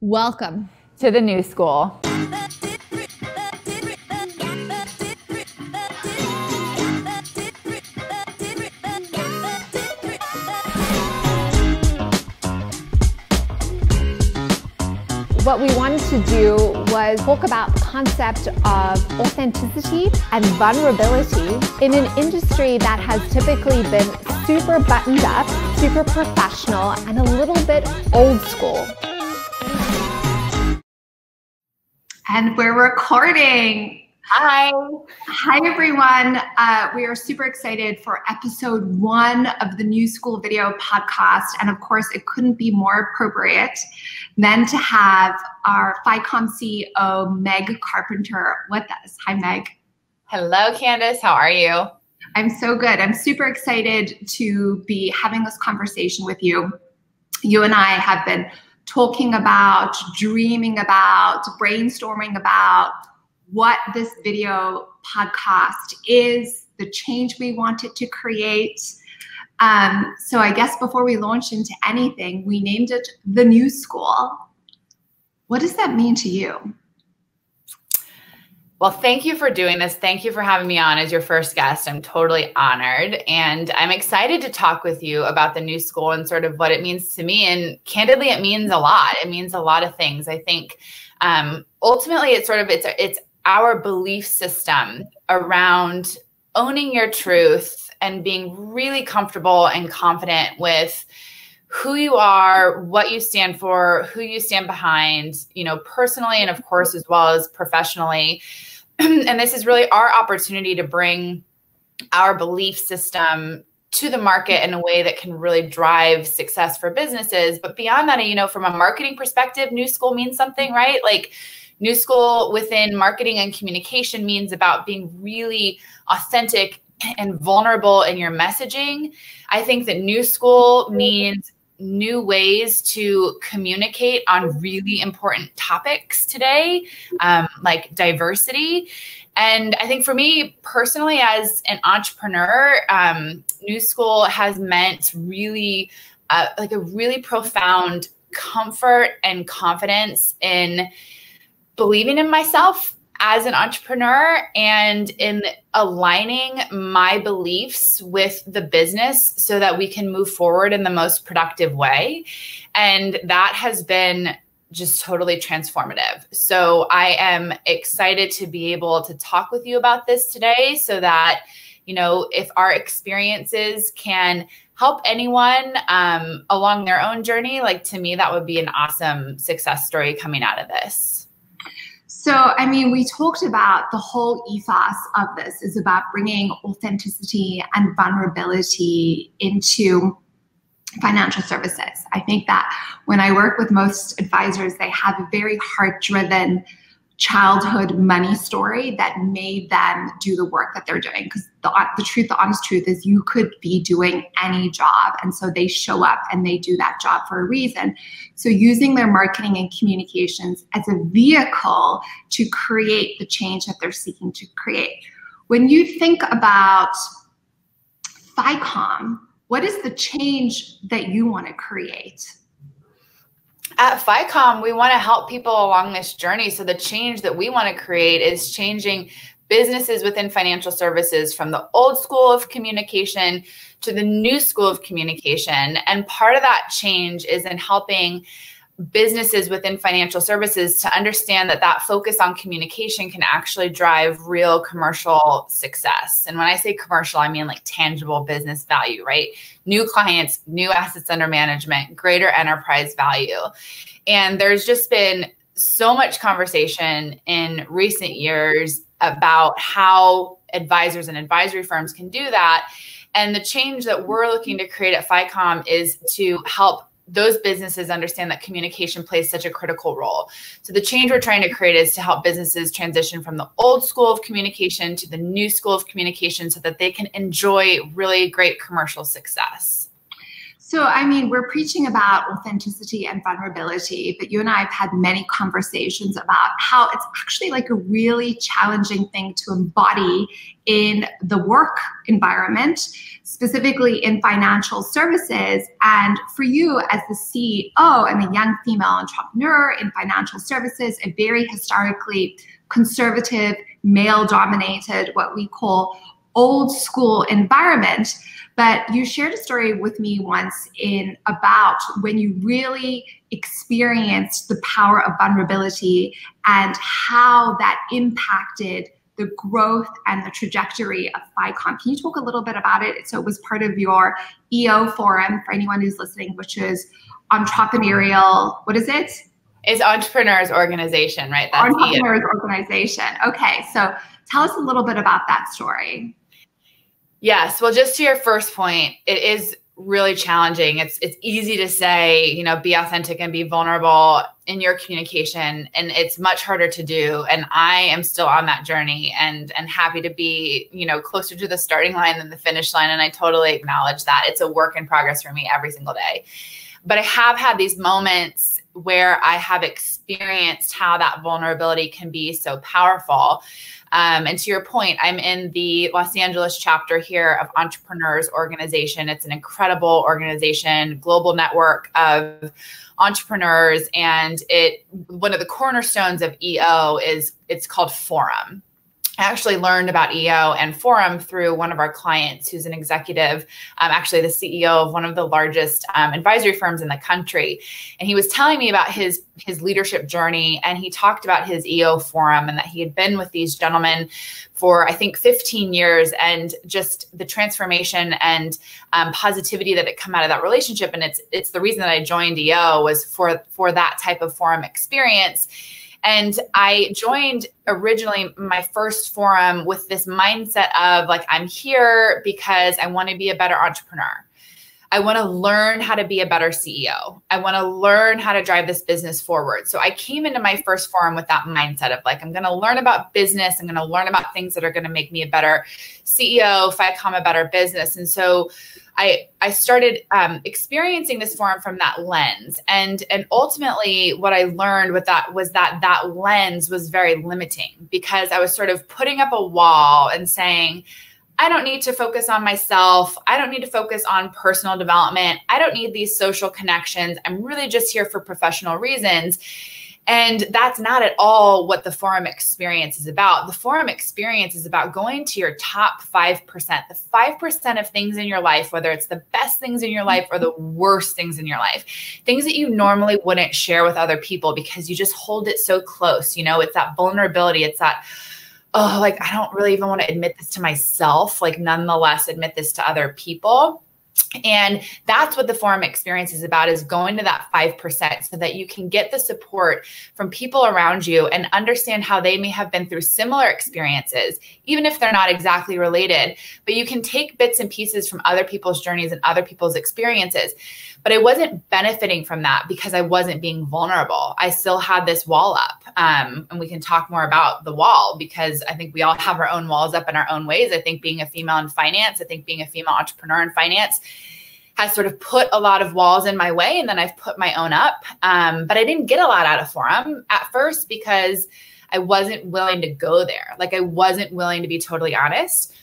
Welcome to the new school. What we wanted to do was talk about the concept of authenticity and vulnerability in an industry that has typically been super buttoned up, super professional, and a little bit old school. And we're recording. Hi. Hi, everyone. We are super excited for episode 1 of the New School Video podcast. And of course, it couldn't be more appropriate than to have our Ficomm CEO, Meg Carpenter, with us. Hi, Meg. Hello, Candace. How are you? I'm so good. I'm super excited to be having this conversation with you. You and I have been talking about, dreaming about, brainstorming about what this video podcast is, the change we want it to create. So I guess before we launch into anything, we named it The New School. What does that mean to you? Well, thank you for doing this. Thank you for having me on as your first guest. I'm totally honored. And I'm excited to talk with you about the new school and sort of what it means to me. And candidly, it means a lot. It means a lot of things. I think ultimately it's our belief system around owning your truth and being really comfortable and confident with who you are, what you stand for, who you stand behind, you know, personally and of course, as well as professionally. And this is really our opportunity to bring our belief system to the market in a way that can really drive success for businesses. But beyond that, you know, from a marketing perspective, new school means something, right? Like new school within marketing and communication means about being really authentic and vulnerable in your messaging. I think that new school means new ways to communicate on really important topics today, like diversity. And I think for me personally, as an entrepreneur, new school has meant really like a really profound comfort and confidence in believing in myself as an entrepreneur and in aligning my beliefs with the business so that we can move forward in the most productive way. And that has been just totally transformative. So I am excited to be able to talk with you about this today so that, you know, if our experiences can help anyone along their own journey, like to me, that would be an awesome success story coming out of this. So, I mean, we talked about the whole ethos of this is about bringing authenticity and vulnerability into financial services. I think that when I work with most advisors, they have a very heart-driven childhood money story that made them do the work that they're doing. Because the honest truth is you could be doing any job. And so they show up and they do that job for a reason. So using their marketing and communications as a vehicle to create the change that they're seeking to create. When you think about Ficomm, what is the change that you want to create? At Ficomm, we want to help people along this journey. So the change that we want to create is changing businesses within financial services from the old school of communication to the new school of communication. And part of that change is in helping businesses within financial services to understand that that focus on communication can actually drive real commercial success. And when I say commercial, I mean like tangible business value, right? New clients, new assets under management, greater enterprise value. And there's just been so much conversation in recent years about how advisors and advisory firms can do that. And the change that we're looking to create at Ficomm is to help those businesses understand that communication plays such a critical role. So the change we're trying to create is to help businesses transition from the old school of communication to the new school of communication so that they can enjoy really great commercial success. So, I mean, we're preaching about authenticity and vulnerability, but you and I have had many conversations about how it's actually like a really challenging thing to embody in the work environment, specifically in financial services. And for you as the CEO and a young female entrepreneur in financial services, a very historically conservative, male-dominated, what we call old school environment. But you shared a story with me once about when you really experienced the power of vulnerability and how that impacted the growth and the trajectory of Ficomm. Can you talk a little bit about it? So it was part of your EO forum for anyone who's listening, which is entrepreneurial, what is it? It's Entrepreneurs Organization, right? That's Entrepreneurs Organization. Okay, so tell us a little bit about that story. Yes. Well, just to your first point, it is really challenging. It's easy to say, you know, be authentic and be vulnerable in your communication, and it's much harder to do. And I am still on that journey and happy to be, you know, closer to the starting line than the finish line. And I totally acknowledge that. It's a work in progress for me every single day. But I have had these moments where I have experienced how that vulnerability can be so powerful. And to your point, I'm in the Los Angeles chapter here of Entrepreneurs Organization. It's an incredible organization, global network of entrepreneurs. And one of the cornerstones of EO it's called Forum. I actually learned about EO and Forum through one of our clients who's an executive, actually the CEO of one of the largest advisory firms in the country. And he was telling me about his leadership journey, and he talked about his EO Forum and that he had been with these gentlemen for, I think, 15 years, and just the transformation and positivity that had come out of that relationship. And it's the reason that I joined EO was for that type of forum experience. And I joined originally my first forum with this mindset of like, I'm here because I want to be a better entrepreneur. I want to learn how to be a better CEO. I want to learn how to drive this business forward. So I came into my first forum with that mindset of like, I'm going to learn about business. I'm going to learn about things that are going to make me a better CEO, Ficomm a better business. And so I started experiencing this forum from that lens. And ultimately what I learned with that was that lens was very limiting, because I was sort of putting up a wall and saying, I don't need to focus on myself. I don't need to focus on personal development. I don't need these social connections. I'm really just here for professional reasons. And that's not at all what the forum experience is about. The forum experience is about going to your top 5%, the 5% of things in your life, whether it's the best things in your life or the worst things in your life, things that you normally wouldn't share with other people because you just hold it so close. You know, it's that vulnerability. It's that, oh, like, I don't really even want to admit this to myself, like nonetheless admit this to other people. And that's what the forum experience is about, is going to that 5% so that you can get the support from people around you and understand how they may have been through similar experiences, even if they're not exactly related, but you can take bits and pieces from other people's journeys and other people's experiences. But I wasn't benefiting from that because I wasn't being vulnerable. I still had this wall up. And we can talk more about the wall, because I think we all have our own walls up in our own ways. I think being a female in finance, I think being a female entrepreneur in finance has sort of put a lot of walls in my way, and then I've put my own up. But I didn't get a lot out of forum at first because I wasn't willing to go there. Like, I wasn't willing to be totally honest.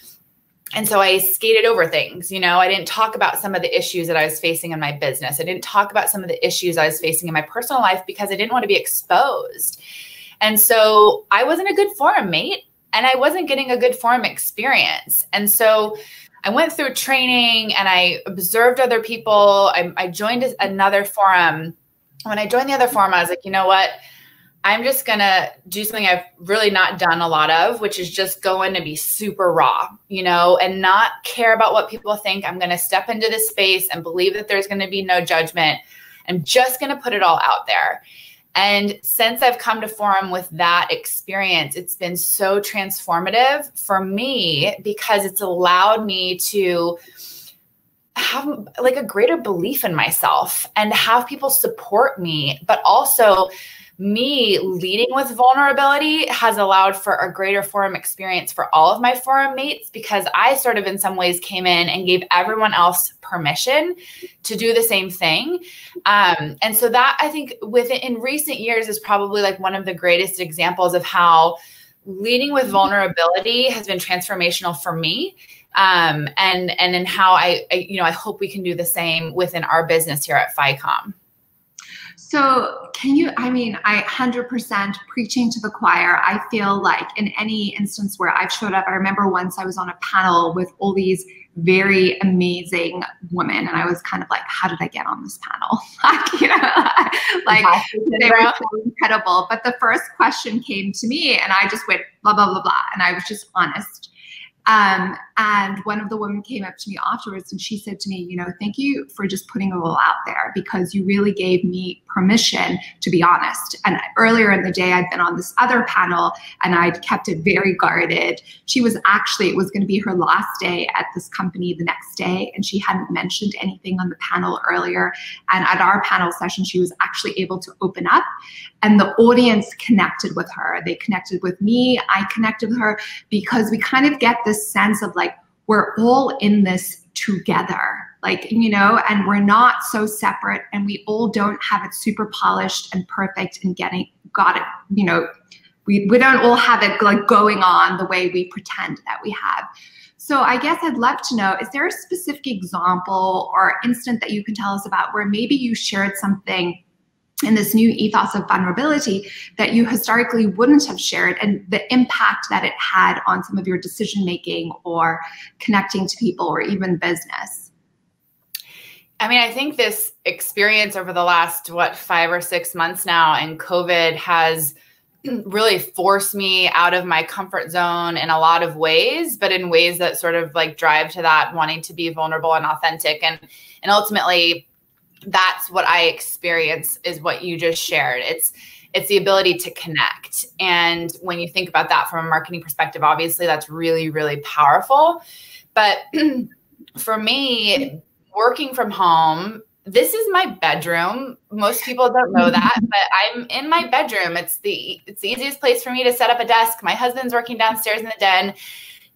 And so I skated over things. You know, I didn't talk about some of the issues that I was facing in my business. I didn't talk about some of the issues I was facing in my personal life because I didn't want to be exposed. And so I wasn't a good forum mate, and I wasn't getting a good forum experience. And so I went through training and I observed other people. I joined another forum. When I joined the other forum, I was like, you know what? I'm just going to do something I've really not done a lot of, which is just go in and be super raw, you know, and not care about what people think. I'm going to step into this space and believe that there's going to be no judgment. I'm just going to put it all out there. And since I've come to forum with that experience, it's been so transformative for me because it's allowed me to have like a greater belief in myself and have people support me, but also me leading with vulnerability has allowed for a greater forum experience for all of my forum mates, because I sort of in some ways came in and gave everyone else permission to do the same thing. And so that, I think in recent years is probably like one of the greatest examples of how leading with vulnerability has been transformational for me. And in how I hope we can do the same within our business here at Ficomm. So I 100% preaching to the choir. I feel like in any instance where I've showed up, I remember once I was on a panel with all these very amazing women, and I was kind of like, how did I get on this panel? They were so incredible. But the first question came to me and I just went blah, blah, blah, blah. And I was just honest. And one of the women came up to me afterwards and she said to me, thank you for just putting it all out there, because you really gave me permission to be honest. And earlier in the day, I'd been on this other panel and I'd kept it very guarded. It was going to be her last day at this company the next day, and she hadn't mentioned anything on the panel earlier. And at our panel session, she was actually able to open up, and the audience connected with her. They connected with me. I connected with her, because we kind of get this sense of like, we're all in this together, and we're not so separate, and we all don't have it super polished and perfect and got it. We don't all have it like going on the way we pretend that we have. So I guess I'd love to know, is there a specific example or incident that you can tell us about where maybe you shared something in this new ethos of vulnerability that you historically wouldn't have shared, and the impact that it had on some of your decision-making or connecting to people or even business? I think this experience over the last, 5 or 6 months now, and COVID has really forced me out of my comfort zone in a lot of ways, but in ways that sort of like drive to that wanting to be vulnerable and authentic. And ultimately, that's what I experience is what you just shared. It's the ability to connect. And when you think about that from a marketing perspective, obviously that's really, really powerful. But for me, working from home, this is my bedroom. Most people don't know that, but I'm in my bedroom. It's the easiest place for me to set up a desk. My husband's working downstairs in the den.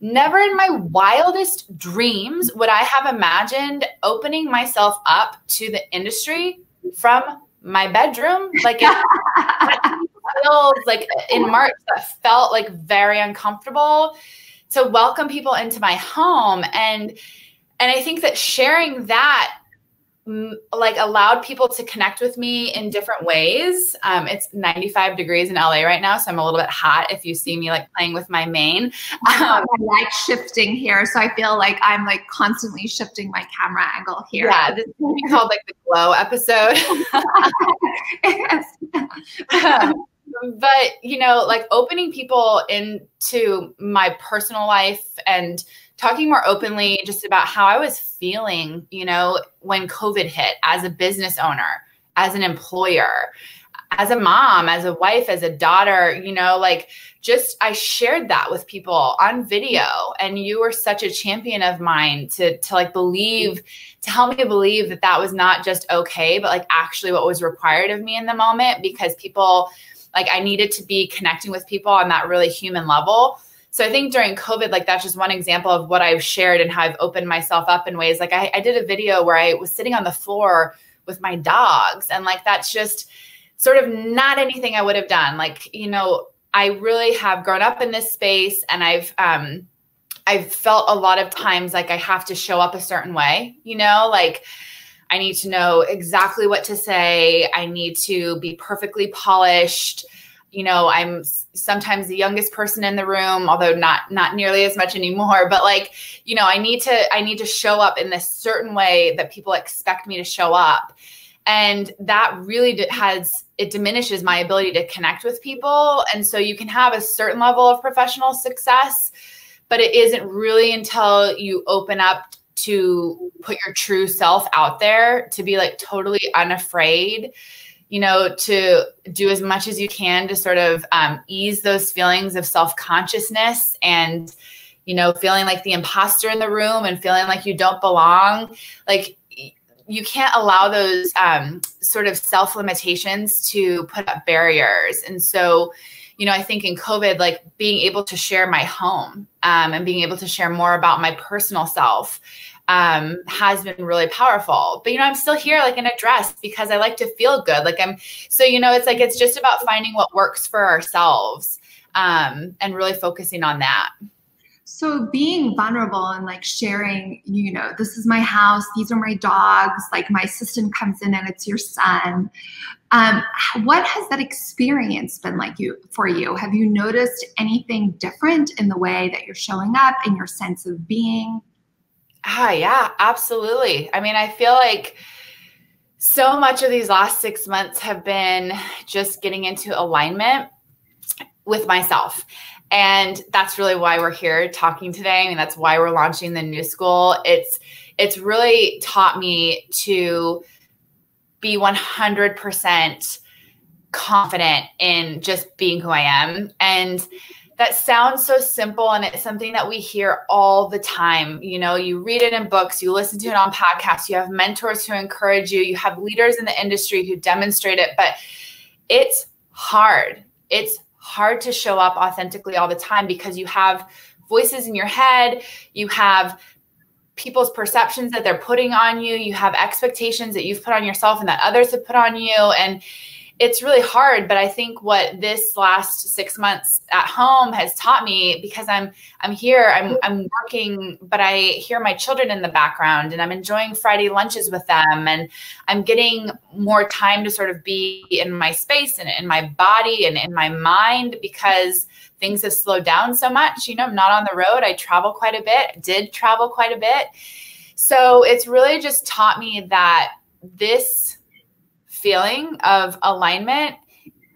Never in my wildest dreams would I have imagined opening myself up to the industry from my bedroom. Like it feels like in March, that felt like very uncomfortable to welcome people into my home. And I think that sharing that like allowed people to connect with me in different ways. It's 95 degrees in LA right now, so I'm a little bit hot if you see me like playing with my mane. I like shifting here, so I feel like I'm like constantly shifting my camera angle here. Yeah, this is going to be called like the glow episode. But like opening people into my personal life and talking more openly just about how I was feeling, when COVID hit, as a business owner, as an employer, as a mom, as a wife, as a daughter, I shared that with people on video, and you were such a champion of mine to help me believe that that was not just okay, but like actually what was required of me in the moment, because people, like I needed to be connecting with people on that really human level. So I think during COVID, like that's just one example of what I've shared and how I've opened myself up in ways. Like I did a video where I was sitting on the floor with my dogs, and like that's just sort of not anything I would have done. Like, I really have grown up in this space, and I've felt a lot of times like I have to show up a certain way, like I need to know exactly what to say. I need to be perfectly polished. I'm sometimes the youngest person in the room, although not nearly as much anymore, but like, I need to show up in this certain way that people expect me to show up. And that really it diminishes my ability to connect with people. And so you can have a certain level of professional success, but it isn't really until you open up to put your true self out there, to be like totally unafraid, to do as much as you can to sort of ease those feelings of self-consciousness and, feeling like the imposter in the room and feeling like you don't belong. Like you can't allow those sort of self-limitations to put up barriers. And so, I think in COVID, like being able to share my home and being able to share more about my personal self has been really powerful. But, I'm still here like in a dress because I like to feel good. It's just about finding what works for ourselves and really focusing on that. So being vulnerable and like sharing, this is my house, these are my dogs, like my assistant comes in and it's your son. What has that experience been like for you? Have you noticed anything different in the way that you're showing up, in your sense of being? Yeah, absolutely. I mean, I feel like so much of these last 6 months have been just getting into alignment with myself. And that's really why we're here talking today. I mean, that's why we're launching the new school. It's really taught me to be 100% confident in just being who I am. And that sounds so simple, and it's something that we hear all the time. You read it in books, you listen to it on podcasts, you have mentors who encourage you, you have leaders in the industry who demonstrate it, but it's hard. It's hard to show up authentically all the time because you have voices in your head, you have people's perceptions that they're putting on you, you have expectations that you've put on yourself and that others have put on you. And it's really hard. But I think what this last 6 months at home has taught me, because I'm here, I'm working, but I hear my children in the background and I'm enjoying Friday lunches with them. And I'm getting more time to sort of be in my space and in my body and in my mind, because things have slowed down so much. I'm not on the road. I travel quite a bit, did travel quite a bit. So it's really just taught me that this feeling of alignment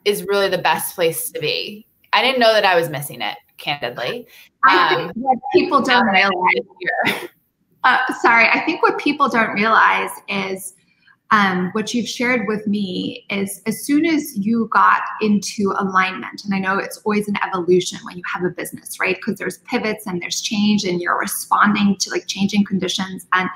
is really the best place to be. I didn't know that I was missing it, candidly. I think what people don't realize, I think what people don't realize is what you've shared with me is, as soon as you got into alignment, and I know it's always an evolution when you have a business, right? Because there's pivots and there's change and you're responding to like changing conditions. And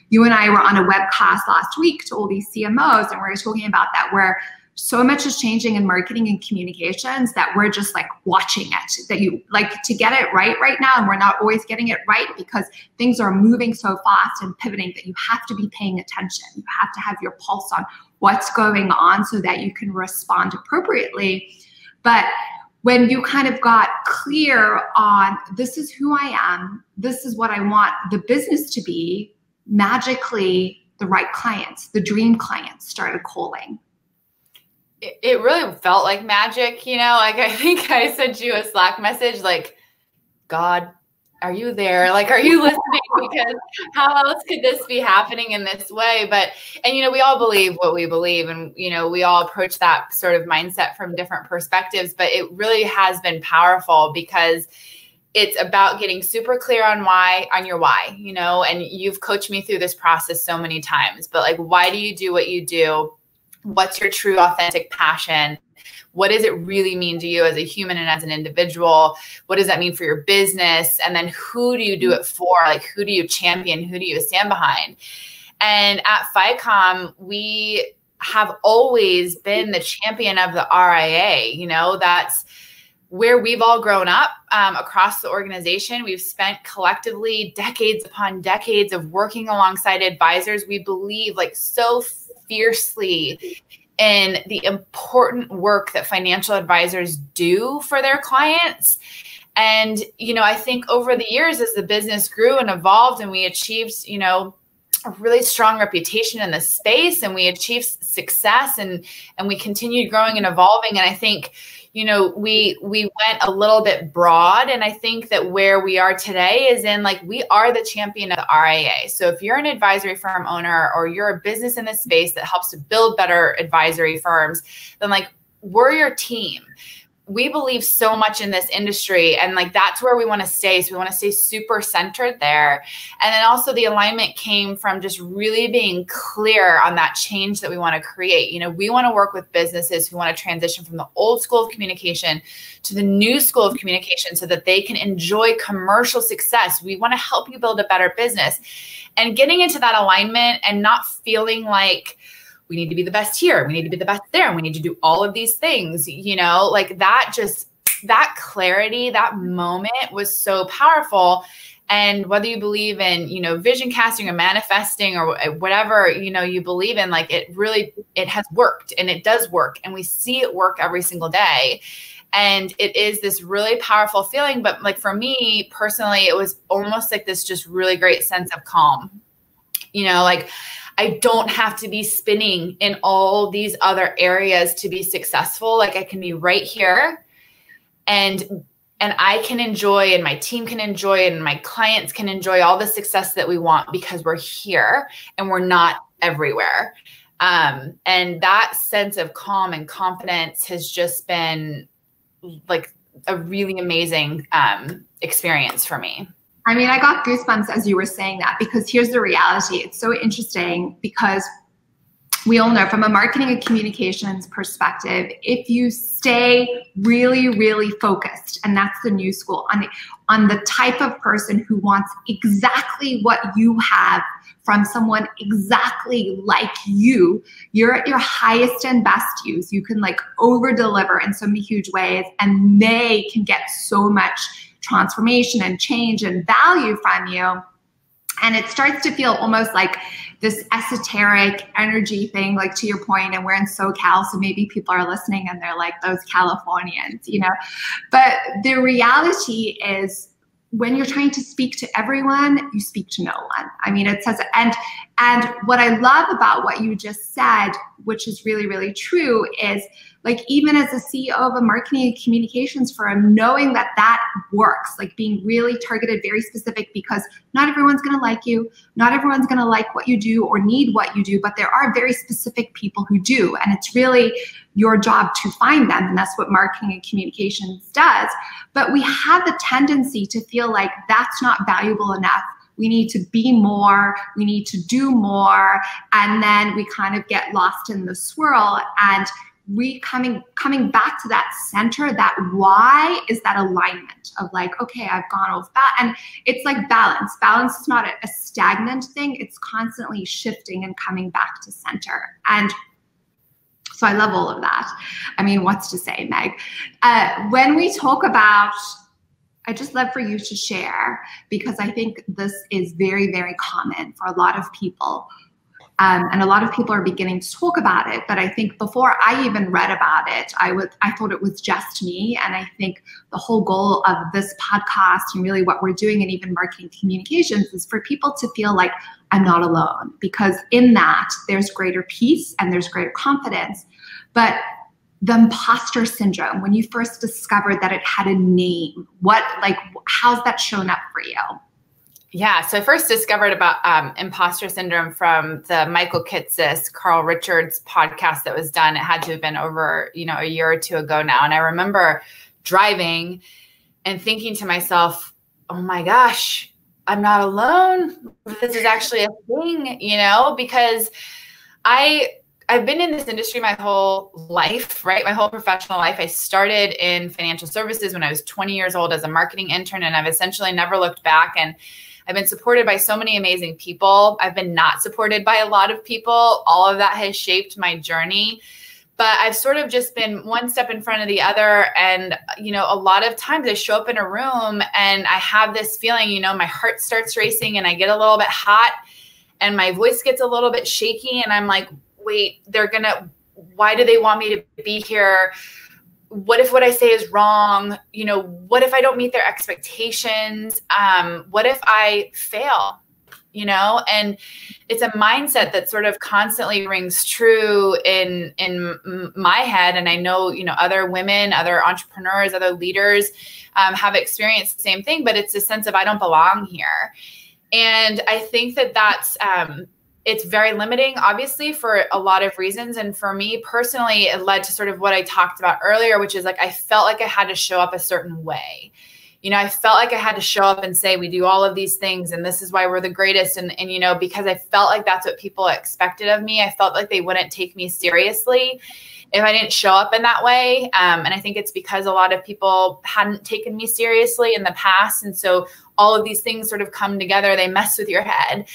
you and I were on a webcast last week to all these CMOs, and we were talking about that, where so much is changing in marketing and communications that we're just like watching it, that you like to get it right now. And we're not always getting it right because things are moving so fast and pivoting that you have to be paying attention. You have to have your pulse on what's going on so that you can respond appropriately. But when you kind of got clear on, this is who I am, this is what I want the business to be, magically the right clients, the dream clients started calling. It really felt like magic, like I think I sent you a Slack message like, God, are you there? Like, are you listening? Because how else could this be happening in this way? And we all believe what we believe, and, we all approach that sort of mindset from different perspectives, but it really has been powerful because it's about getting super clear on your why, and you've coached me through this process so many times, but like, why do you do what you do? What's your true authentic passion? What does it really mean to you as a human and as an individual? What does that mean for your business? And then who do you do it for? Like, who do you champion? Who do you stand behind? And at Ficomm, we have always been the champion of the RIA. That's where we've all grown up across the organization. We've spent collectively decades upon decades of working alongside advisors. We believe like so fiercely in the important work that financial advisors do for their clients. And, I think over the years, as the business grew and evolved and we achieved, a really strong reputation in the space, and we achieved success, and we continued growing and evolving. And I think, we went a little bit broad. And I think that where we are today is in like, we are the champion of the RIA. So if you're an advisory firm owner or you're a business in this space that helps to build better advisory firms, then like, we're your team. we believe so much in this industry, and like that's where we want to stay. So we want to stay super centered there. And then also the alignment came from just really being clear on that change that we want to create. You know, we want to work with businesses who want to transition from the old school of communication to the new school of communication so that they can enjoy commercial success. We want to help you build a better business, and getting into that alignment and not feeling like we need to be the best here, we need to be the best there, and we need to do all of these things, you know, like that clarity, that moment was so powerful. And whether you believe in, you know, vision casting or manifesting or whatever, you know, you believe in, like it has worked, and it does work, and we see it work every single day. And it is this really powerful feeling. But like for me personally, it was almost like this just really great sense of calm, you know, like I don't have to be spinning in all these other areas to be successful. Like I can be right here, and I can enjoy, and my team can enjoy, and my clients can enjoy all the success that we want because we're here and we're not everywhere. And that sense of calm and confidence has just been like a really amazing experience for me. I mean, I got goosebumps as you were saying that, because here's the reality. It's so interesting because we all know from a marketing and communications perspective, if you stay really, really focused, and that's the new school, on the type of person who wants exactly what you have from someone exactly like you're at your highest and best use. You can like over deliver in so many huge ways, and they can get so much transformation and change and value from you. And it starts to feel almost like this esoteric energy thing, like to your point, and we're in SoCal, so maybe people are listening and they're like, those Californians, you know. But the reality is, when you're trying to speak to everyone, you speak to no one. I mean, it says, and what I love about what you just said, which is really, really true, is like, even as a CEO of a marketing and communications firm, knowing that that works, like being really targeted, very specific, because not everyone's gonna like you, not everyone's gonna like what you do or need what you do, but there are very specific people who do, and it's really your job to find them, and that's what marketing and communications does. But we have the tendency to feel like that's not valuable enough. We need to be more, we need to do more, and then we kind of get lost in the swirl. And coming back to that center, that why, is that alignment of like, okay, I've gone off that. And it's like balance. Balance is not a stagnant thing. It's constantly shifting and coming back to center. And so I love all of that. I mean, what's to say, Meg? When we talk about, I just love for you to share, because I think this is very, very common for a lot of people. And a lot of people are beginning to talk about it, but I think before I even read about it, I thought it was just me. And I think the whole goal of this podcast and really what we're doing, and even marketing communications, is for people to feel like I'm not alone, because in that there's greater peace and there's greater confidence. But the imposter syndrome, when you first discovered that it had a name, how's that shown up for you? Yeah, so I first discovered about imposter syndrome from the Michael Kitces, Carl Richards podcast that was done. It had to have been over, a year or two ago now. And I remember driving and thinking to myself, oh my gosh, I'm not alone. This is actually a thing, because I've been in this industry my whole life, right? My whole professional life. I started in financial services when I was 20 years old as a marketing intern, and I've essentially never looked back. And I've been supported by so many amazing people. I've been not supported by a lot of people. All of that has shaped my journey. But I've sort of just been one step in front of the other. And, a lot of times I show up in a room and I have this feeling, my heart starts racing and I get a little bit hot and my voice gets a little bit shaky. And I'm like, wait, why do they want me to be here? What if what I say is wrong? What if I don't meet their expectations? What if I fail? And it's a mindset that sort of constantly rings true in my head. And I know, other women, other entrepreneurs, other leaders have experienced the same thing, but it's a sense of I don't belong here. And I think that that's it's very limiting, obviously, for a lot of reasons. And for me personally, it led to sort of what I talked about earlier, which is like, I felt like I had to show up a certain way. You know, I felt like I had to show up and say, we do all of these things and this is why we're the greatest. And you know, because I felt like that's what people expected of me. I felt like they wouldn't take me seriously if I didn't show up in that way. And I think it's because a lot of people hadn't taken me seriously in the past. And so all of these things sort of come together, they mess with your head.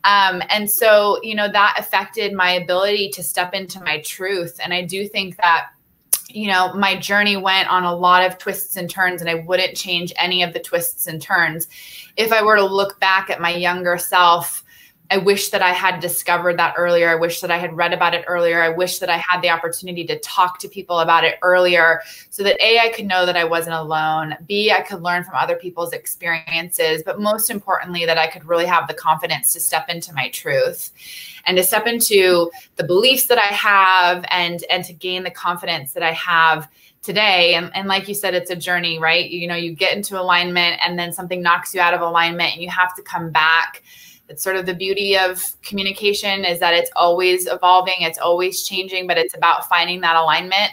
And so, you know, that affected my ability to step into my truth. And I do think that, you know, my journey went on a lot of twists and turns, and I wouldn't change any of the twists and turns. If I were to look back at my younger self, I wish that I had discovered that earlier. I wish that I had read about it earlier. I wish that I had the opportunity to talk to people about it earlier so that A, I could know that I wasn't alone. B, I could learn from other people's experiences. But most importantly, that I could really have the confidence to step into my truth and to step into the beliefs that I have and to gain the confidence that I have today. And like you said, it's a journey, right? You know, you get into alignment and then something knocks you out of alignment and you have to come back. It's sort of the beauty of communication is that it's always evolving, it's always changing, but it's about finding that alignment.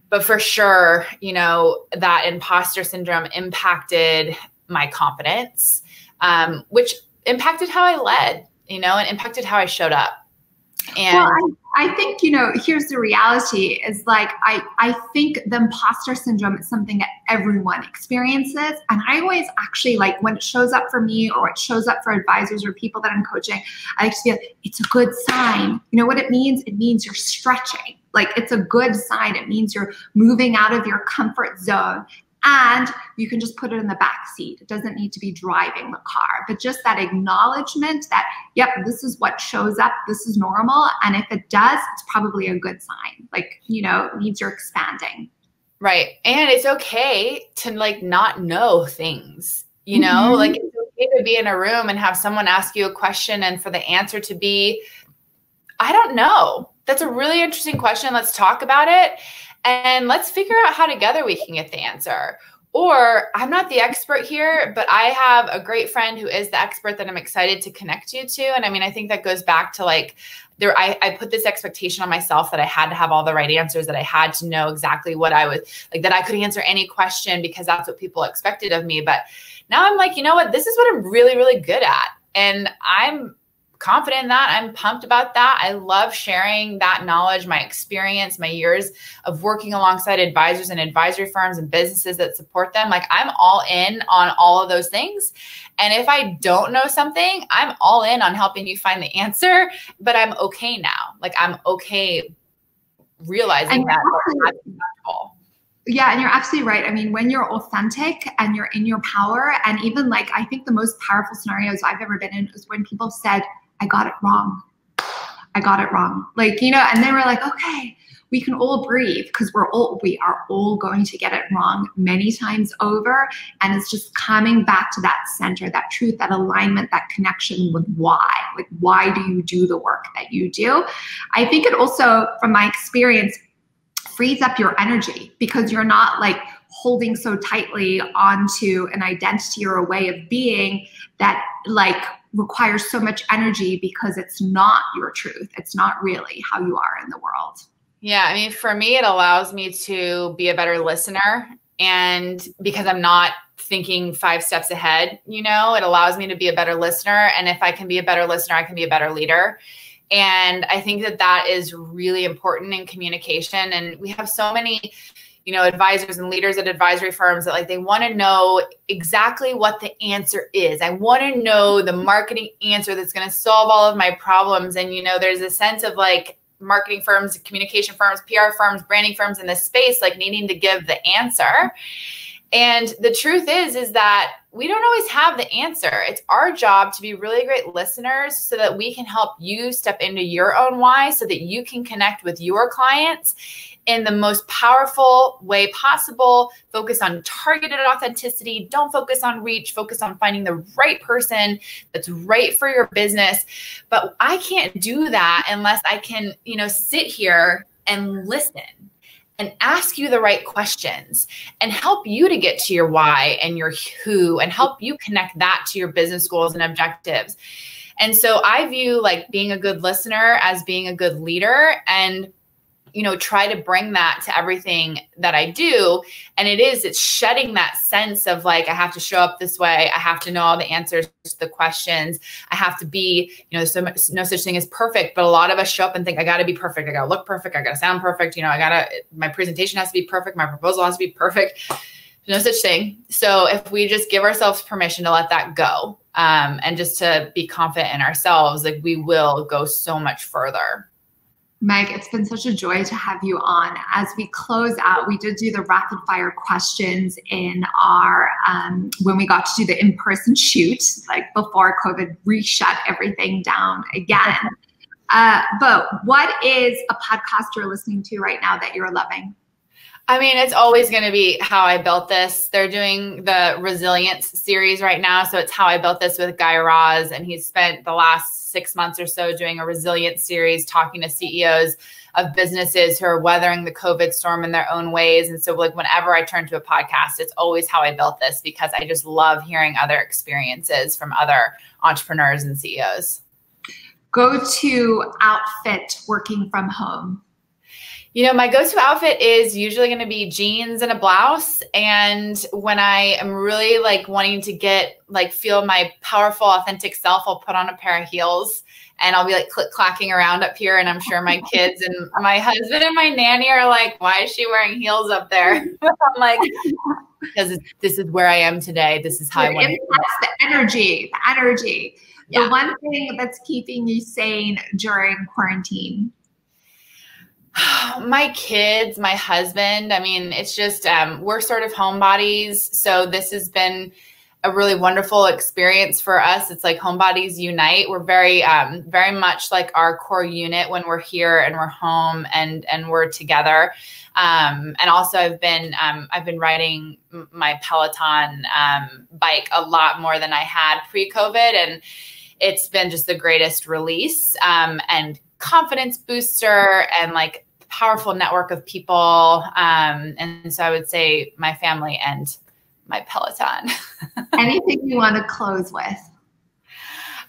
But for sure, you know, that imposter syndrome impacted my confidence, which impacted how I led, you know, and impacted how I showed up. And well, I think, you know, here's the reality is like, I think the imposter syndrome is something that everyone experiences. And I always actually like when it shows up for me or it shows up for advisors or people that I'm coaching, I like to feel it's a good sign. You know what it means? It means you're stretching. Like it's a good sign. It means you're moving out of your comfort zone. And you can just put it in the back seat. It doesn't need to be driving the car, but just that acknowledgement that, yep, this is what shows up. This is normal. And if it does, it's probably a good sign. Like, you know, it means you're expanding. Right. And it's okay to like not know things, you know, like it's okay to be in a room and have someone ask you a question and for the answer to be, I don't know. That's a really interesting question. Let's talk about it. And let's figure out how together we can get the answer. Or I'm not the expert here, but I have a great friend who is the expert that I'm excited to connect you to. And I mean, I think that goes back to like, I put this expectation on myself that I had to have all the right answers, that I had to know exactly what I was like, that I could answer any question because that's what people expected of me. But now I'm like, you know what, this is what I'm really, really good at. And I'm confident in that. I'm pumped about that. I love sharing that knowledge, my experience, my years of working alongside advisors and advisory firms and businesses that support them. Like I'm all in on all of those things. And if I don't know something, I'm all in on helping you find the answer, but I'm okay now. Like I'm okay realizing that that's acceptable. Yeah, and you're absolutely right. I mean, when you're authentic and you're in your power, and even like, I think the most powerful scenarios I've ever been in is when people said, I got it wrong. I got it wrong. Like, you know, and then we're like, okay, we can all breathe because we are all going to get it wrong many times over. And it's just coming back to that center, that truth, that alignment, that connection with why. Like, why do you do the work that you do? I think it also, from my experience, frees up your energy because you're not like holding so tightly onto an identity or a way of being that like requires so much energy because it's not your truth. It's not really how you are in the world. Yeah. I mean, for me, it allows me to be a better listener. And because I'm not thinking 5 steps ahead, you know, it allows me to be a better listener. And if I can be a better listener, I can be a better leader. And I think that that is really important in communication. And we have so many, you know, advisors and leaders at advisory firms that like, they want to know exactly what the answer is. I want to know the marketing answer that's going to solve all of my problems. And, you know, there's a sense of like marketing firms, communication firms, PR firms, branding firms in this space, like needing to give the answer. And the truth is that we don't always have the answer. It's our job to be really great listeners so that we can help you step into your own why so that you can connect with your clients in the most powerful way possible. Focus on targeted authenticity. Don't focus on reach. Focus on finding the right person that's right for your business. But I can't do that unless I can, you know, sit here and listen and ask you the right questions and help you to get to your why and your who and help you connect that to your business goals and objectives. And so I view like being a good listener as being a good leader, and try to bring that to everything that I do. And it's shedding that sense of like, I have to show up this way. I have to know all the answers to the questions. I have to be, no such thing as perfect, but a lot of us show up and think I got to be perfect. I got to look perfect. I got to sound perfect. My presentation has to be perfect. My proposal has to be perfect. No such thing. So if we just give ourselves permission to let that go, and just to be confident in ourselves, like we will go so much further. Meg, it's been such a joy to have you on. As we close out, we did do the rapid fire questions in our, when we got to do the in-person shoot, like before COVID reshut everything down again. But what is a podcast you're listening to right now that you're loving? I mean, it's always going to be How I Built This. They're doing the Resilience series right now. So it's How I Built This with Guy Raz. And he's spent the last 6 months or so doing a resilience series, talking to CEOs of businesses who are weathering the COVID storm in their own ways. And so like whenever I turn to a podcast, it's always How I Built This, because I just love hearing other experiences from other entrepreneurs and CEOs. Go-to outfit working from home. My go-to outfit is usually going to be jeans and a blouse. And when I am really like wanting to feel my powerful, authentic self, I'll put on a pair of heels and I'll be like click-clacking around up here. And I'm sure my kids and my husband and my nanny are like, why is she wearing heels up there? I'm like, because this is where I am today. This is how I want to. The energy. Yeah. The one thing that's keeping you sane during quarantine. My kids, my husband. I mean, it's just, we're sort of homebodies. So this has been a really wonderful experience for us. It's like homebodies unite. We're very, very much like our core unit when we're here and we're home and we're together. And also I've been riding my Peloton, bike a lot more than I had pre-COVID. And it's been just the greatest release, and confidence booster, and like powerful network of people. And so I would say my family and my Peloton. Anything you want to close with?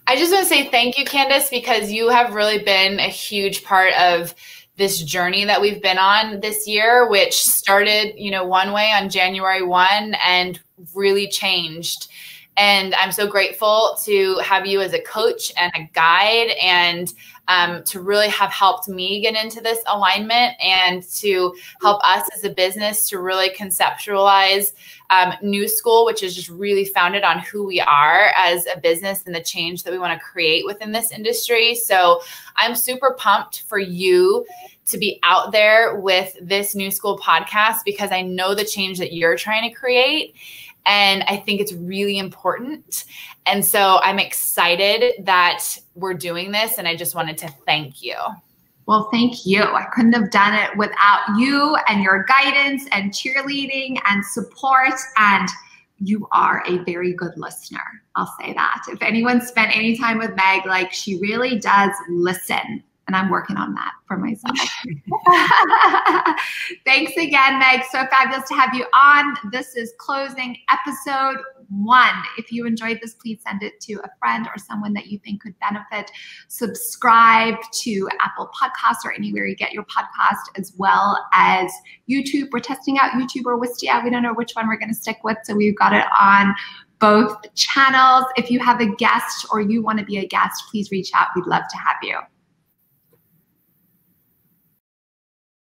I just want to say thank you, Candace, because you have really been a huge part of this journey that we've been on this year, which started, one way on January 1 and really changed. And I'm so grateful to have you as a coach and a guide, and to really have helped me get into this alignment, and to help us as a business to really conceptualize New School, which is just really founded on who we are as a business and the change that we want to create within this industry. So I'm super pumped for you to be out there with this New School podcast, because I know the change that you're trying to create. And I think it's really important. And so I'm excited that we're doing this. And I just wanted to thank you. Well, thank you. I couldn't have done it without you and your guidance and cheerleading and support. And you are a very good listener. I'll say that. If anyone spent any time with Meg, like, she really does listen. And I'm working on that for myself. Thanks again, Meg. So fabulous to have you on. This is closing episode 1. If you enjoyed this, please send it to a friend or someone that you think could benefit. Subscribe to Apple Podcasts or anywhere you get your podcast, as well as YouTube. We're testing out YouTube or Wistia. We don't know which one we're going to stick with, so we've got it on both channels. If you have a guest or you want to be a guest, please reach out. We'd love to have you.